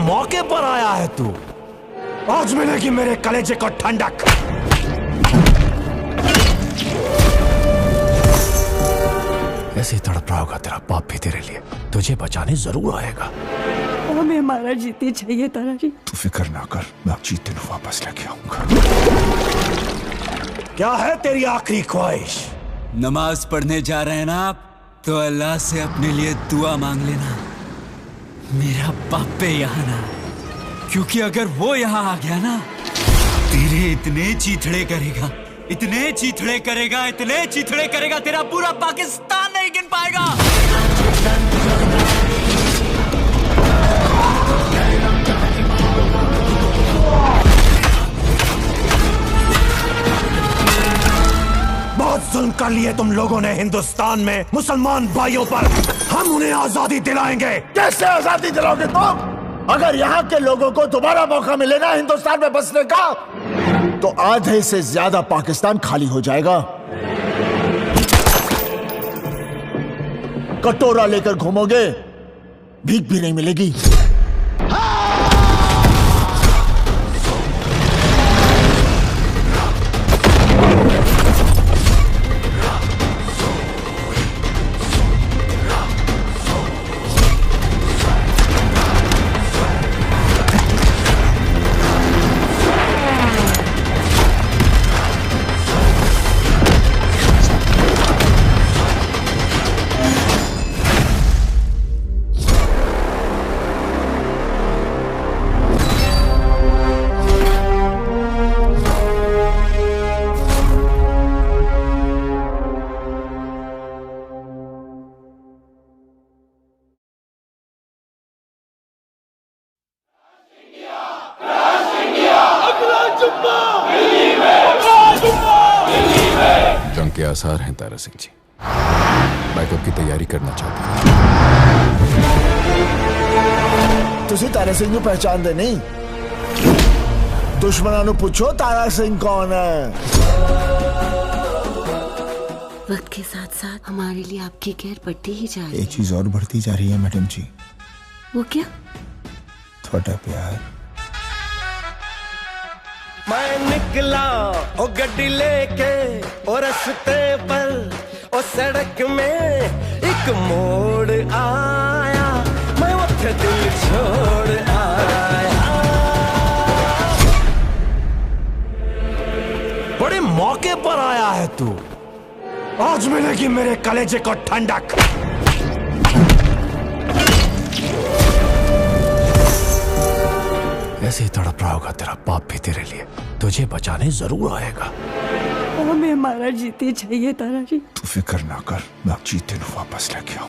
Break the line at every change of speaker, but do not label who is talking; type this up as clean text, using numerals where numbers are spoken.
मौके पर आया है तू। आज मिलेगी मेरे कलेजे को ठंडक। ऐसे ही तड़प रहा होगा तेरा बाप भी तेरे लिए। तुझे बचाने जरूर आएगा।
हमें हमारा जीते चाहिए तारा जी।
तू फिक्र ना कर, मैं जीते को वापस लेके आऊंगा। क्या है तेरी आखिरी ख्वाहिश?
नमाज पढ़ने जा रहे हैं ना आप, तो अल्लाह से अपने लिए दुआ मांग लेना, मेरा बापे यहाँ ना। क्योंकि अगर वो यहाँ आ गया ना, तेरे इतने चीथड़े करेगा, इतने चीथड़े करेगा, इतने चीथड़े करेगा, तेरा पूरा पाकिस्तान नहीं गिन पाएगा।
बहुत जुल्म कर लिए तुम लोगों ने हिंदुस्तान में मुसलमान भाइयों पर। हम उन्हें आजादी दिलाएंगे।
कैसे आजादी दिलाओगे तुम? अगर यहाँ के लोगों को दोबारा मौका मिले ना हिंदुस्तान में बसने का, तो आधे से ज्यादा पाकिस्तान खाली हो जाएगा। कटोरा लेकर घूमोगे, भीख भी नहीं मिलेगी।
जंग के आसार हैं तारा सिंह जी। बैकअप की तैयारी करना चाहते हैं।
तुसी तारा सिंह को पहचान दे नहीं? दुश्मनों पूछो तारा सिंह कौन है।
वक्त के साथ साथ हमारे लिए आपकी केयर बढ़ती ही जा रही है।
एक चीज और बढ़ती जा रही है मैडम जी।
वो क्या?
थोड़ा प्यार।
मैं निकला ओ गड्डी लेके ओ रस्ते पर ओ सड़क में एक मोड़ आया, मैं उठे दिल छोड़ आया।
बड़े मौके पर आया है तू। आज मिलेगी मेरे कलेजे को ठंडक। ऐसे ही तड़प रहा होगा तेरा बाप भी तेरे लिए। तुझे बचाने जरूर आएगा।
हमें हमारा जीते चाहिए तारा जी।
तू फिक्र ना कर, मैं जीते को वापस लेके आऊंगा।